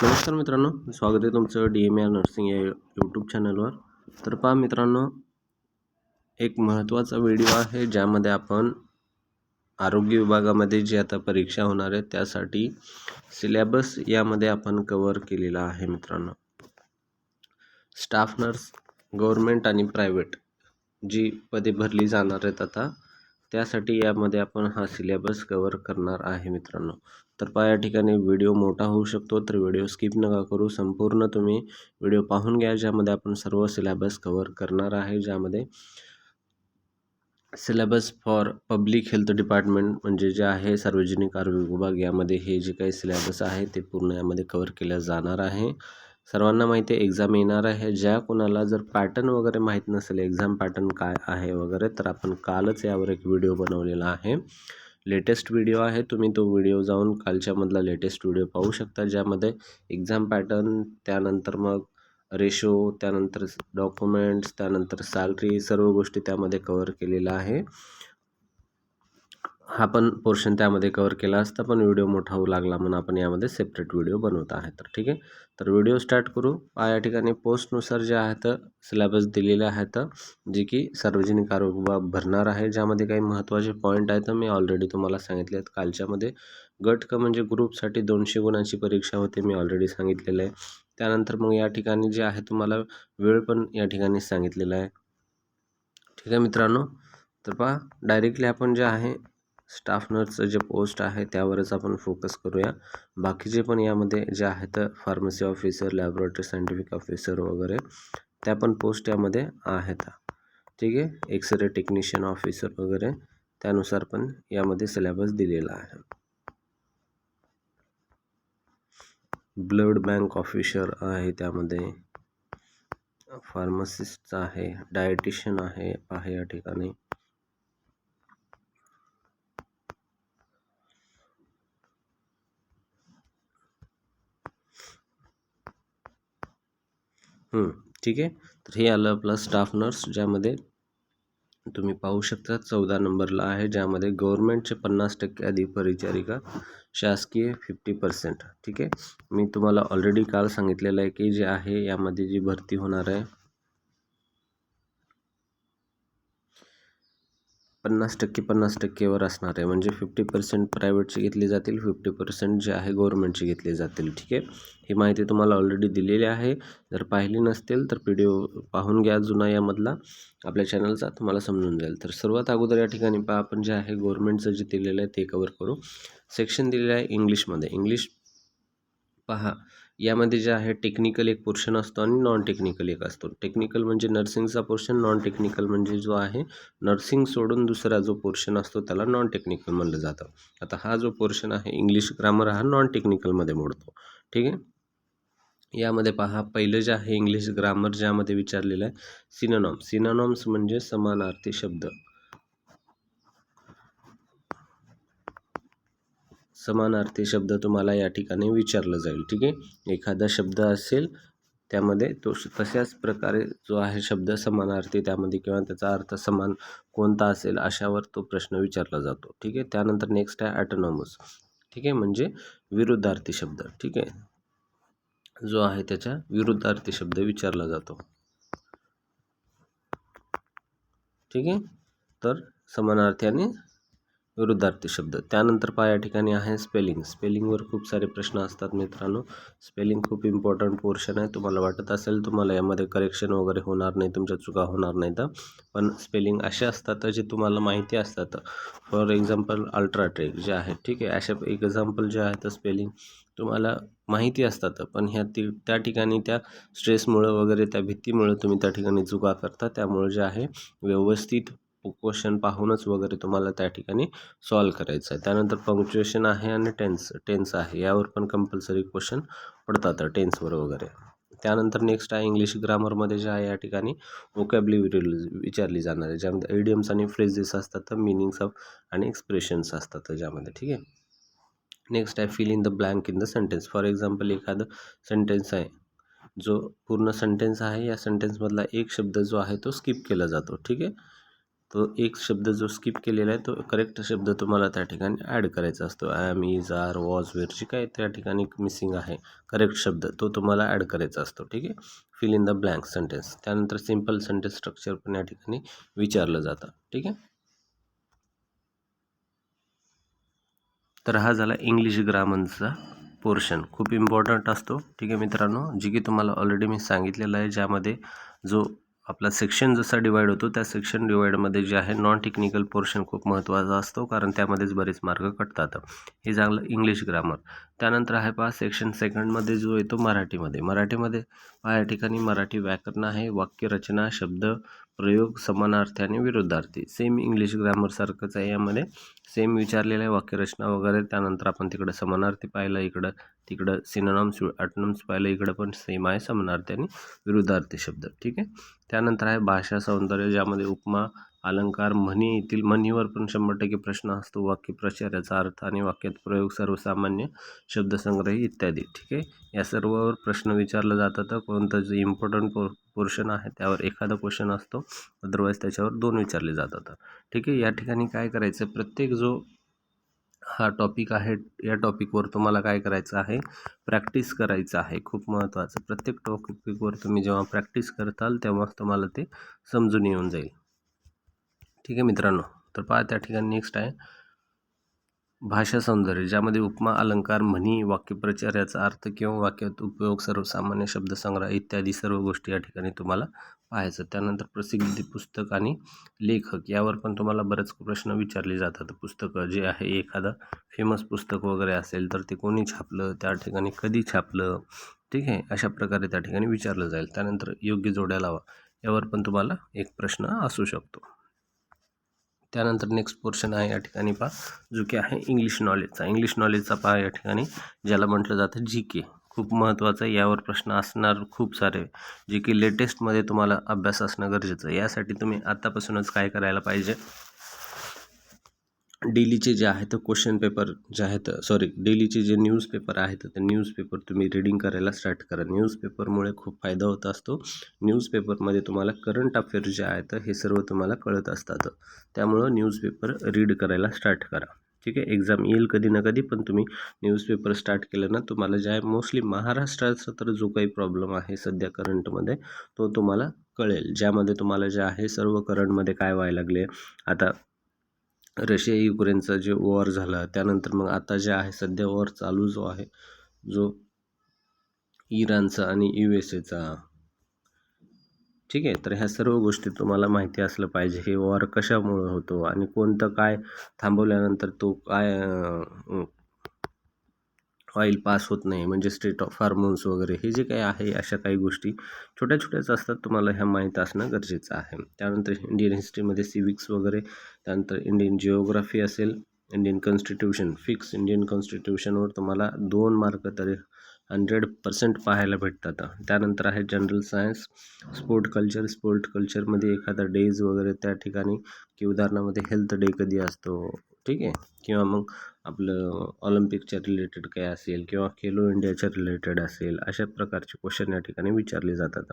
नमस्कार मित्रांनो, स्वागत आहे तुमचं DMR नर्सिंग या यूट्यूब चॅनलवर. तर पहा मित्रांनो, एक महत्त्वाचा व्हिडिओ आहे ज्यामध्ये आपण आरोग्य विभागामध्ये जी आता परीक्षा होणार आहे त्यासाठी सिलेबस यामध्ये आपण कव्हर केलेला आहे मित्रांनो. स्टाफ नर्स गव्हर्नमेंट आणि प्रायव्हेट जी पदे भरली जाणार आहेत आता त्यासाठी यामध्ये आपण हा सिलेबस कव्हर करणार आहे मित्रांनो. तर पहा या ठिकाणी व्हिडिओ मोठा होऊ शकतो, तर व्हिडिओ स्किप नका करू, संपूर्ण तुम्ही व्हिडिओ पाहून घ्या ज्यामध्ये आपण सर्व सिलेबस कव्हर करणार आहे. ज्यामध्ये syllabus for public health department म्हणजे जे आहे सार्वजनिक आरोग्य विभाग यामध्ये हे जे काही सिलेबस आहे ते पूर्ण यामध्ये कव्हर केल्या जाणार आहे. सर्वांना माहिती आहे एक्झाम येणार आहे. ज्या कोणाला जर पॅटर्न वगैरे माहीत नसेल एक्झाम पॅटर्न काय आहे वगैरे तर आपण कालच यावर एक व्हिडिओ बनवलेला आहे. लेटेस्ट व्हिडिओ आहे, तुम्ही तो व्हिडिओ जाऊन कालच्यामधला लेटेस्ट व्हिडिओ पाहू शकता ज्यामध्ये एक्झाम पॅटर्न, त्यानंतर मग रेशो, त्यानंतर डॉक्युमेंट्स, त्यानंतर सॅलरी सर्व गोष्टी त्यामध्ये कव्हर केलेला आहे. हा पण पोर्शन त्यामध्ये कव्हर केला असता पण व्हिडिओ मोठा होऊ लागला म्हणून आपण यामध्ये सेपरेट व्हिडिओ बनवत आहे. तर ठीक आहे, तर व्हिडिओ स्टार्ट करू. या ठिकाणी पोस्टनुसार जे आहेत सिलेबस दिलेले आहेत जे की सार्वजनिक आरोग्य विभाग भरणार आहे. ज्यामध्ये काही महत्त्वाचे पॉईंट आहेत मी ऑलरेडी तुम्हाला सांगितले आहेत कालच्यामध्ये. गट क म्हणजे ग्रुपसाठी 200 गुणांची परीक्षा होते, मी ऑलरेडी सांगितलेलं आहे. त्यानंतर मग या ठिकाणी जे आहे तुम्हाला वेळ पण या ठिकाणी सांगितलेला आहे. ठीक आहे मित्रांनो, तर पहा डायरेक्टली आपण जे आहे स्टाफ नर्सचं जे पोस्ट आहे त्यावरच आपण फोकस करूया. बाकीचे पण यामध्ये जे आहेत pharmacy officer, laboratory scientific officer वगैरे त्या पण पोस्ट यामध्ये आहेत. ठीक आहे, एक्सरे टेक्निशियन ऑफिसर वगैरे त्यानुसार पण यामध्ये सिलेबस दिलेला आहे. ब्लड बँक ऑफिसर आहे, त्यामध्ये फार्मासिस्ट आहे, डायटिशियन आहे या ठिकाणी. ठीक आहे, तर हे आलं आपला स्टाफ नर्स ज्यामध्ये तुम्ही पाहू शकता 14 नंबरला आहे, ज्यामध्ये गव्हर्नमेंटचे 50% आधी परिचारिका, शासकीय 50%. ठीक आहे, मी तुम्हाला ऑलरेडी काल सांगितलेलं आहे की जे आहे यामध्ये जी भरती होणार आहे 50% असणार आहे. म्हणजे 50% प्रायव्हेटची घेतली जातील, 50% जे आहे गव्हर्नमेंटची घेतली जातील. ठीक आहे, ही माहिती तुम्हाला ऑलरेडी दिलेली आहे. जर पाहिली नसतील तर व्हिडिओ पाहून घ्या जुना यामधला आपल्या चॅनलचा, तुम्हाला समजून जाईल. तर सर्वात अगोदर या ठिकाणी पहा आपण जे आहे गव्हर्नमेंटचं जे दिलेलं आहे ते कव्हर करू. सेक्शन दिलेलं आहे इंग्लिशमध्ये. इंग्लिश पहा यामध्ये जे आहे टेक्निकल एक पोर्शन असतो आणि नॉन टेक्निकल एक असतो. टेक्निकल म्हणजे नर्सिंगचा पोर्शन, नॉन टेक्निकल म्हणजे जो आहे नर्सिंग सोडून दुसरा जो पोर्शन असतो त्याला नॉन टेक्निकल म्हणलं जातं. आता हा जो पोर्शन आहे इंग्लिश ग्रामर हा नॉन टेक्निकलमध्ये मोडतो. ठीक आहे, यामध्ये पहा पहिलं जे आहे इंग्लिश ग्रामर ज्यामध्ये विचारलेलं आहे सिनोनॉम्स. सिनोनॉम्स म्हणजे समानार्थी शब्द. समानार्थी शब्द तुम्हाला या ठिकाणी विचारलं जाईल. ठीक आहे, एखादा शब्द असेल त्यामध्ये तो तशाच प्रकारे जो आहे शब्द समानार्थी त्यामध्ये किंवा त्याचा अर्थ समान कोणता असेल अशावर तो प्रश्न विचारला जातो. ठीक आहे, त्यानंतर नेक्स्ट आहे ॲटोनॉमस. ठीक आहे, म्हणजे विरुद्धार्थी शब्द. ठीक आहे, जो आहे त्याच्या विरुद्धार्थी शब्द विचारला जातो. ठीक आहे, तर समानार्थी आणि विरुद्धार्थी शब्द. त्यानंतर पहा या ठिकाणी आहे स्पेलिंग. स्पेलिंगवर खूप सारे प्रश्न असतात मित्रांनो. स्पेलिंग खूप इम्पॉर्टंट पोर्शन आहे. तुम्हाला वाटत असेल तुम्हाला यामध्ये करेक्शन वगैरे होणार नाही, तुमच्या चुका होणार नाहीत, पण स्पेलिंग असे असतात जे तुम्हाला माहिती असतात. फॉर एक्झाम्पल अल्ट्राटेक जे आहे, ठीक आहे, अशा एक्झाम्पल जे आहेत स्पेलिंग तुम्हाला माहिती असतात, पण त्या ठिकाणी त्या स्ट्रेसमुळं वगैरे त्या भीतीमुळे तुम्ही त्या ठिकाणी चुका करता. त्यामुळे जे आहे व्यवस्थित क्वेश्चन पाहूनच वगैरे तुम्हाला त्या ठिकाणी सॉल्व करायचं आहे. त्यानंतर पंक्च्युएशन आहे आणि टेन्स आहे, यावर पण कंपल्सरी क्वेश्चन पडतात टेन्सवर वगैरे. त्यानंतर नेक्स्ट आहे इंग्लिश ग्रामरमध्ये जे आहे या ठिकाणी व्होकॅब्युलरी विचारली जाणार आहे, ज्यामध्ये आयडियम्स आणि फ्रेजेस असतात, मिनिंग्स ऑफ आणि एक्सप्रेशन्स असतात ज्यामध्ये. ठीक आहे, नेक्स्ट आहे fill in the blank in the sentence. For example एखादं सेंटेन्स आहे, जो पूर्ण सेंटेन्स आहे या सेंटेन्समधला एक शब्द जो आहे तो स्किप केला जातो. ठीक आहे, तो एक शब्द जो स्किप केलेला आहे तो करेक्ट शब्द तुम्हाला त्या ठिकाणी ॲड करायचा असतो. Am, is, are, was, were जे काय त्या ठिकाणी मिसिंग आहे करेक्ट शब्द तो तुम्हाला ॲड करायचा असतो. ठीक आहे. Fill in the blank sentence. त्यानंतर सिम्पल सेंटेन्स स्ट्रक्चर पण या ठिकाणी विचारलं जातं. ठीक आहे. तर हा झाला इंग्लिश ग्रामरचा पोर्शन, खूप इम्पॉर्टंट असतो. ठीक आहे मित्रांनो, जी की तुम्हाला ऑलरेडी मी सांगितलेलं आहे, ज्यामध्ये जो आपला सेक्शन जसा डिवाइड होतो त्या सेक्शन डिवाइडमध्ये जे आहे नॉन टेक्निकल पोर्शन खूप महत्त्वाचा असतो, कारण त्यामध्येच बरेच मार्क कटतात. हे झालं इंग्लिश ग्रामर. त्यानंतर आहे पहा सेक्शन सेकंडमध्ये जो येतो मराठीमध्ये पहा या ठिकाणी मराठी व्याकरण आहे, वाक्यरचना, शब्द प्रयोग, समानार्थी आणि विरुद्धार्थी. सेम इंग्लिश ग्रामरसारखंच आहे, यामध्ये सेम विचारलेलं आहे वाक्यरचना वगैरे. त्यानंतर आपण तिकडं समानार्थी पाहिलं, इकडं तिकडं सिनोनॉम्स ॲटोनॉम्स पाहिलं, इकडं पण सेम आहे समानार्थी आणि विरुद्धार्थी शब्द. ठीक आहे. त्यानंतर आहे भाषा सौंदर्य, ज्यामध्ये उपमा, अलंकार, म्हणी येतील. म्हणीवर पण 100% प्रश्न असतो. वाक्यप्रचार, याचा अर्थ आणि वाक्यात प्रयोग, सर्वसामान्य शब्दसंग्रह इत्यादी. ठीक आहे. या सर्वावर प्रश्न विचारलं जातं. तर कोणतं जे इम्पॉर्टंट पोर्शन आहे त्यावर एखादा क्वेश्चन असतो, अदरवाईज त्याच्यावर 2 विचारले जातात. ठीक आहे. या ठिकाणी काय करायचं, प्रत्येक जो हा टॉपिक आहे या टॉपिकवर तुम्हाला काय करायचं आहे, प्रॅक्टिस करायचं आहे. खूप महत्त्वाचं. प्रत्येक टॉपिकवर तुम्ही जेव्हा प्रॅक्टिस करताल तेव्हाच तुम्हाला ते समजून येऊन जाईल. ठीक आहे मित्रांनो. तर पहा त्या ठिकाणी नेक्स्ट आहे भाषा सौंदर्य, ज्यामध्ये उपमा, अलंकार, म्हणी, वाक्यप्रचार, याचा अर्थ किंवा वाक्यात उपयोग, सर्वसामान्य शब्दसंग्रह इत्यादी सर्व गोष्टी या ठिकाणी तुम्हाला पाहायचं. त्यानंतर प्रसिद्धी, पुस्तक आणि लेखक, यावर पण तुम्हाला बरेच प्रश्न विचारले जातात. पुस्तकं जे आहे, एखादं फेमस पुस्तक वगैरे असेल तर ते कोणी छापलं, त्या ठिकाणी कधी छापलं, ठीक आहे, अशा प्रकारे त्या ठिकाणी विचारलं जाईल. त्यानंतर योग्य जोड्या लावा, यावर पण तुम्हाला एक प्रश्न असू शकतो. त्यानंतर नेक्स्ट पोर्शन आहे या ठिकाणी पहा, जो की आहे इंग्लिश नॉलेजचा पहा या ठिकाणी, ज्याला म्हटलं जातं GK. खूप महत्त्वाचं आहे. यावर प्रश्न असणार खूप सारे, जे की लेटेस्टमध्ये तुम्हाला अभ्यास असणं गरजेचं आहे. यासाठी तुम्ही आत्तापासूनच काय करायला पाहिजे, डेलीचे जे आहेत क्वेश्चन पेपर जे आहेत, डेलीचे जे न्यूजपेपर आहेत ते न्यूजपेपर तुम्ही रीडिंग करायला स्टार्ट करा. न्यूजपेपरमुळे खूप फायदा होत असतो. न्यूजपेपरमध्ये तुम्हाला करंट अफेअर जे आहेत हे सर्व तुम्हाला कळत असतात. त्यामुळं न्यूजपेपर रीड करायला स्टार्ट करा. ठीक आहे. एक्झाम येईल कधी ना कधी, पण तुम्ही न्यूजपेपर स्टार्ट केलं ना, तुम्हाला जे आहे मोस्टली महाराष्ट्राचा तर जो काही प्रॉब्लेम आहे सध्या करंटमध्ये तो तुम्हाला कळेल, ज्यामध्ये तुम्हाला जे आहे सर्व करंटमध्ये काय व्हायला लागले. आता रशिया युक्रेनचा जे वॉर झाला, त्यानंतर मग आता जे आहे सध्या वॉर चालू जो आहे, जो इराणचा आणि USAचा. ठीक आहे. तर ह्या सर्व गोष्टी तुम्हाला माहिती असलं पाहिजे. हे वॉर कशामुळे होतो आणि कोणतं काय थांबवल्यानंतर तो काय ऑइल पास होत नाही, म्हणजे स्टेट ऑफ हार्मोन्स वगैरे, हे जे काही आहे अशा काही गोष्टी छोट्या छोट्याच असतात, तुम्हाला ह्या माहीत असणं गरजेचं आहे. त्यानंतर इंडियन हिस्ट्रीमध्ये सिविक्स वगैरे, त्यानंतर इंडियन जिओग्राफी असेल, इंडियन कॉन्स्टिट्यूशन, फिक्स इंडियन कॉन्स्टिट्यूशनवर तुम्हाला 2 मार्क तरी 100% पाहायला भेटतात. त्यानंतर आहे जनरल सायन्स, स्पोर्ट कल्चरमध्ये एखादा डेज वगैरे त्या ठिकाणी, की उदाहरणामध्ये हेल्थ डे कधी असतो, ठीक आहे, किंवा मग आपलं ऑलिम्पिकच्या रिलेटेड काय असेल, किंवा खेलो इंडियाच्या रिलेटेड असेल, अशा प्रकारचे क्वेश्चन या ठिकाणी विचारले जातात.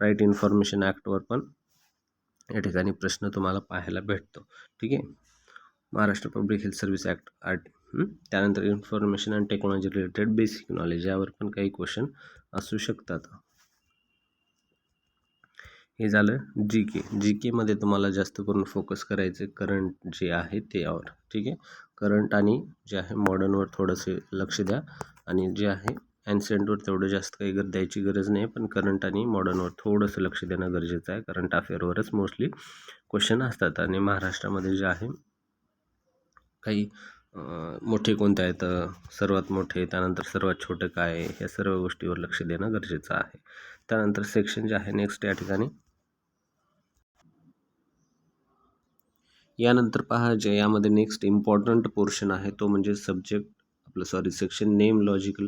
राईट इन्फॉर्मेशन ॲक्टवर पण या ठिकाणी प्रश्न तुम्हाला पाहायला भेटतो. ठीक आहे. Maharashtra public health service act त्यानंतर information and technology related basic knowledge, यावर पण काही क्वेश्चन असू शकतात. हे झालं GKमध्ये तुम्हाला जास्त करून फोकस करायचे करंट जे आहे ते यावर. ठीक आहे. करंट आणि जे आहे मॉडर्नवर थोडंसं लक्ष द्या, आणि जे आहे ॲन्सेंटवर तेवढं जास्त काही द्यायची गरज नाही, पण करंट आणि मॉडर्नवर थोडंसं लक्ष देणं गरजेचं आहे. करंट अफेअरवरच मोस्टली क्वेश्चन असतात, आणि महाराष्ट्रामध्ये जे आहे काही मोठे कोणते आहेत, सर्वात मोठे, त्यानंतर सर्वात छोटं काय, ह्या सर्व गोष्टीवर लक्ष देणं गरजेचं आहे. त्यानंतर सेक्शन जे आहे नेक्स्ट या ठिकाणी, यानंतर पहा जे यामध्ये नेक्स्ट इम्पॉर्टंट पोर्शन आहे तो म्हणजे सेक्शन नेम, लॉजिकल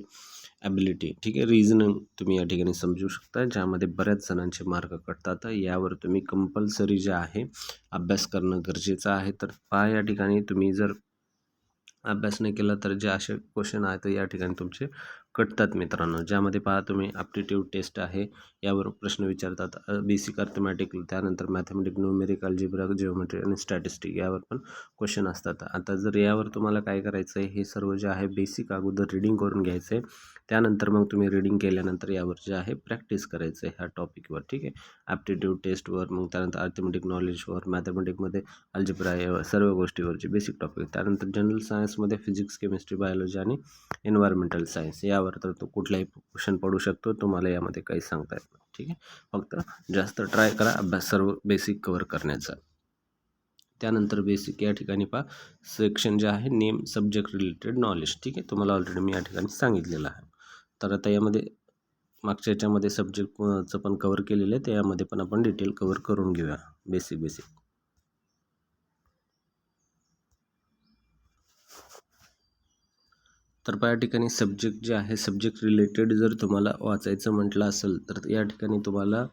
ॲबिलिटी. ठीक आहे. रिझनिंग तुम्ही या ठिकाणी समजू शकता, ज्यामध्ये बऱ्याच जणांचे मार्क कटतात. यावर तुम्ही कंपल्सरी जे आहे अभ्यास करणं गरजेचं आहे. तर पहा या ठिकाणी तुम्ही जर अभ्यास नाही केला तर जे असे क्वेश्चन आहेत या ठिकाणी तुमचे कटतात मित्रांनो, ज्यामध्ये पहा तुम्ही ॲप्टिट्यूड टेस्ट आहे यावर प्रश्न विचारतात, बेसिक अर्थमॅटिक, त्यानंतर मॅथमॅटिक, न्यूमेरिक, अल्जेब्रा, जिओमेट्री आणि स्टॅटिस्टिक यावर पण क्वेश्चन असतात. आता जर यावर तुम्हाला काय करायचं आहे, हे सर्व जे आहे बेसिक अगोदर रीडिंग करून घ्यायचं आहे. त्यानंतर मग तुम्ही रीडिंग केल्यानंतर यावर जे आहे प्रॅक्टिस करायचं आहे ह्या टॉपिकवर, ठीक आहे. ॲप्टिट्यूड टेस्टवर, मग त्यानंतर अर्थमॅटिक नॉलेजवर, मॅथमॅटिकमध्ये अल्जेब्रा या सर्व गोष्टीवरचे बेसिक टॉपिक. त्यानंतर जनरल सायन्समध्ये फिजिक्स, केमिस्ट्री, बायोलॉजी आणि एन्व्हायरमेंटल सायन्स यावर तर तो कुठलाही क्वेश्चन पडू शकतो, तुम्हाला यामध्ये काही सांगता येत नाही, ठीक आहे. फक्त जास्त ट्राय करा अभ्यास सर्व बेसिक कव्हर करण्याचा. त्यानंतर बेसिक या ठिकाणी पहा सेक्शन जे आहे नेम सब्जेक्ट रिलेटेड नॉलेज, ठीक आहे. तुम्हाला ऑलरेडी मी या ठिकाणी सांगितलेलं आहे. तर आता यामध्ये मागच्या याच्यामध्ये सब्जेक्टचं पण कव्हर केलेलं आहे, त्यामध्ये पण आपण डिटेल कव्हर करून घेऊया बेसिक. तर या ठिकाणी सब्जेक्ट जे आहे सब्जेक्ट रिलेटेड जर तुम्हाला वाचायचं म्हटलं असेल तर या ठिकाणी तुम्हाला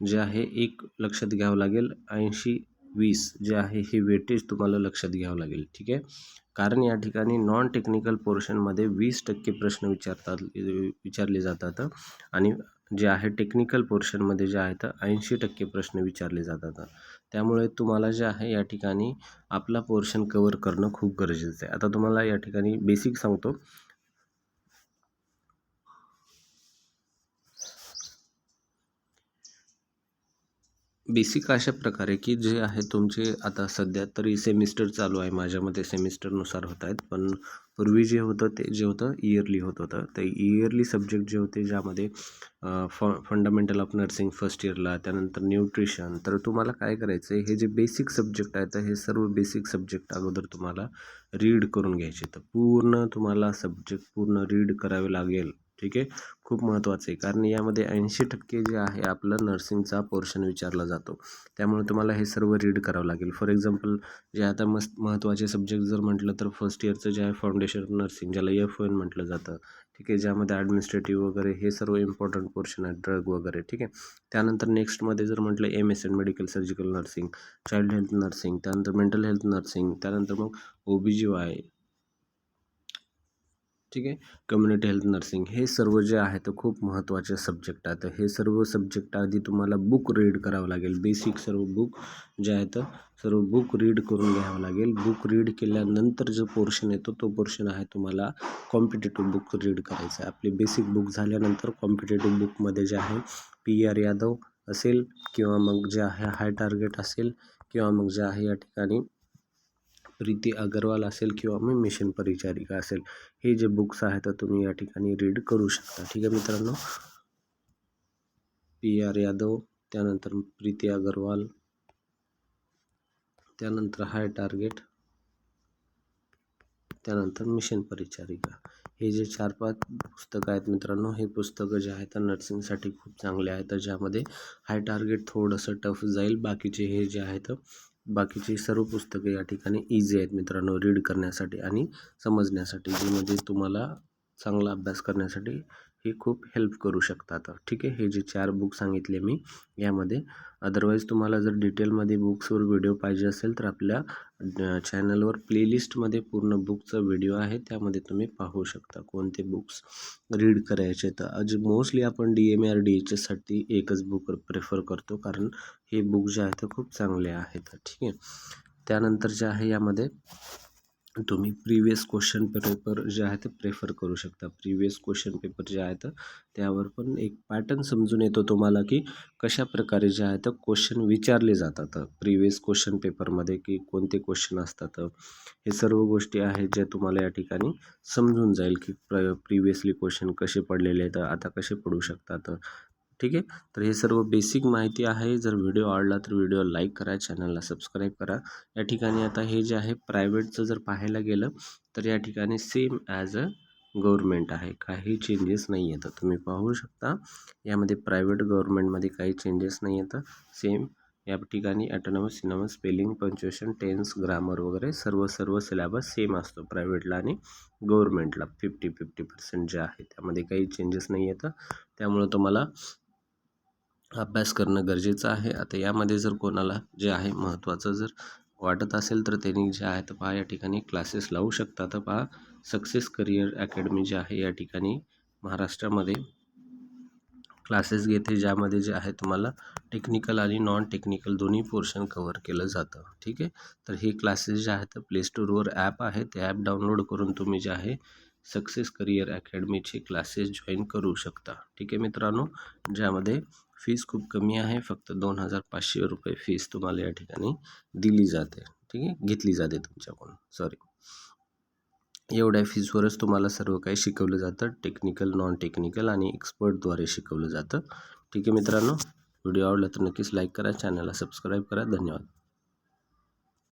जे आहे एक लक्षात घ्यावं लागेल, 80-20 जे आहे हे वेटेज तुम्हाला लक्षात घ्यावं लागेल, ठीक आहे. कारण या ठिकाणी नॉन टेक्निकल पोर्शनमध्ये 20% प्रश्न विचारले जातात आणि जे आहे टेक्निकल पोर्शनमध्ये जे आहेत 80% प्रश्न विचारले जातात. त्यामुळे तुम्हाला जे आहे या ठिकाणी आपला पोर्शन कव्हर करणं खूप गरजेचं आहे. आता तुम्हाला या ठिकाणी बेसिक सांगतो. बेसिक अशा प्रकारे की जे आहे तुमचे आता सध्या तरी सेमिस्टर चालू आहे, माझ्यामध्ये सेमिस्टरनुसार होत आहेत, पण पूर्वी जे होतं ते जे होतं इयरली होत होतं. ते इयरली सब्जेक्ट जे होते ज्यामध्ये फंडामेंटल ऑफ नर्सिंग फर्स्ट इयरला, त्यानंतर न्यूट्रिशन. तर तुम्हाला काय करायचं आहे, हे जे बेसिक सब्जेक्ट आहेत हे सर्व बेसिक सब्जेक्ट अगोदर तुम्हाला रीड करून घ्यायचे. तर पूर्ण तुम्हाला सब्जेक्ट पूर्ण रीड करावे लागेल, ठीक आहे. खूप महत्त्वाचं आहे, कारण यामध्ये 80% जे आहे आपलं नर्सिंगचा पोर्शन विचारला जातो. त्यामुळे तुम्हाला हे सर्व रीड करावं लागेल. फॉर एक्झाम्पल जे आता महत्त्वाचे सब्जेक्ट जर म्हटलं तर फर्स्ट इयरचं जे आहे फाउंडेशन नर्सिंग, ज्याला FON म्हटलं जातं, ठीक आहे. ज्यामध्ये ॲडमिनिस्ट्रेटिव्ह वगैरे हे सर्व इम्पॉर्टंट पोर्शन आहे, ड्रग वगैरे, ठीक आहे. त्यानंतर नेक्स्टमध्ये जर म्हटलं MSN medical surgical nursing, child health nursing, त्यानंतर मेंटल हेल्थ नर्सिंग, त्यानंतर मग OBGY, ठीक आहे. कम्युनिटी हेल्थ नर्सिंग, हे सर्व जे आहे तर खूप महत्त्वाचे सब्जेक्ट आहेत. हे सर्व सब्जेक्ट आधी तुम्हाला बुक रीड करावं लागेल. बेसिक सर्व बुक जे आहेत सर्व बुक रीड करून घ्यावं लागेल. बुक रीड केल्यानंतर जो पोर्शन येतो तो पोर्शन आहे तुम्हाला कॉम्पिटेटिव्ह बुक रीड करायचं आहे. आपली बेसिक बुक झाल्यानंतर कॉम्पिटेटिव्ह बुकमध्ये जे आहे PR यादव असेल किंवा मग जे आहे हाय टार्गेट असेल किंवा मग जे आहे या ठिकाणी प्रीती अग्रवाल असेल किंवा मग मिशन परिचारिका असेल, हे जे बुक्स आहेत तुम्ही या ठिकाणी रीड करू शकता, ठीक आहे मित्रांनो. PR यादव, त्यानंतर प्रीती अग्रवाल, त्यानंतर हाय टार्गेट, त्यानंतर मिशन परिचारिका, हे जे 4-5 पुस्तकं आहेत मित्रांनो, हे पुस्तकं जे आहेत नर्सिंगसाठी खूप चांगले आहेत. ज्यामध्ये हाय टार्गेट थोडंसं टफ जाईल, बाकीचे हे जे आहेत बाकीची सर्व पुस्तकं या ठिकाणी इझी आहेत मित्रांनो रीड करण्यासाठी आणि समजण्यासाठी, ज्यामध्ये तुम्हाला चांगला अभ्यास करण्यासाठी हे खूप हेल्प करू शकतात, ठीक आहे. हे जे 4 बुक सांगितले मी यामध्ये. अदरवाईज तुम्हाला जर डिटेलमध्ये बुक्सवर व्हिडिओ पाहिजे असेल तर आपल्या चॅनलवर प्लेलिस्टमध्ये पूर्ण बुकचा व्हिडिओ आहे, त्यामध्ये तुम्ही पाहू शकता कोणते बुक्स रीड करायचे. तर आज मोस्टली आपण DMAR DHSसाठी एकच बुक प्रेफर करतो, कारण हे बुक जे आहेत खूप चांगले आहेत, ठीक आहे. त्यानंतर जे आहे यामध्ये तुम्ही प्रिवियस क्वेश्चन पेपर जे आहे ते प्रेफर करू शकता. प्रिवियस क्वेश्चन पेपर जे आहेत त्यावर पण एक पॅटर्न समजून येतो तुम्हाला की कशा प्रकारे जे आहे तर क्वेश्चन विचारले जातात प्रिवियस क्वेश्चन पेपरमध्ये, की कोणते क्वेश्चन असतात. हे सर्व गोष्टी आहेत ज्या तुम्हाला या ठिकाणी समजून जाईल की प्रिवियसली क्वेश्चन कसे पडलेले आहेत, आता कसे पडू शकतात, ठीक आहे. तर हे सर्व बेसिक माहिती आहे. जर व्हिडिओ आवडला तर व्हिडिओ लाईक करा, चॅनलला सबस्क्राईब करा. या ठिकाणी आता हे जे आहे प्रायव्हेटचं जर पाहायला गेलं तर या ठिकाणी सेम ॲज अ गव्हर्मेंट आहे, काही चेंजेस नाही आहेत. तुम्ही पाहू शकता यामध्ये प्रायव्हेट गव्हर्मेंटमध्ये काही चेंजेस नाही आहेत. सेम या ठिकाणी ॲटोनॉमस, सिनॉमस, स्पेलिंग, पंच्युएशन, टेन्स, ग्रामर वगैरे सर्व सिलेबस सेम असतो प्रायव्हेटला आणि गव्हर्मेंटला. 50-50% जे आहे त्यामध्ये काही चेंजेस नाही आहेत. त्यामुळे तुम्हाला अभ्यास करणं गरजेचं आहे. आता यामध्ये जर कोणाला जे आहे महत्त्वाचं जर वाटत असेल तर त्यांनी जे आहे तर पहा या ठिकाणी क्लासेस लावू शकतात. पहा सक्सेस करिअर अकॅडमी जे आहे या ठिकाणी महाराष्ट्रामध्ये क्लासेस घेते, ज्यामध्ये जे आहे तुम्हाला टेक्निकल आणि नॉन टेक्निकल दोन्ही पोर्शन कव्हर केलं जातं. ठीक आहे. तर हे क्लासेस जे आहेत प्ले स्टोअरवर ॲप आहे, ते ॲप डाउनलोड करून तुम्ही जे आहे सक्सेस करिअर अकॅडमीचे क्लासेस जॉईन करू शकता. ठीक आहे मित्रांनो, ज्यामध्ये फीस खूप कमी आहे, फक्त 2500 रुपये फीस तुम्हाला या ठिकाणी दिली जाते. ठीक आहे, घेतली जाते तुमच्याकडून, सॉरी. एवढ्या फीसवरच तुम्हाला सर्व काही शिकवलं जातं, टेक्निकल, नॉन टेक्निकल आणि एक्सपर्टद्वारे शिकवलं जातं. ठीक आहे मित्रांनो, व्हिडिओ आवडला तर नक्कीच लाईक करा, चॅनलला सबस्क्राईब करा. धन्यवाद.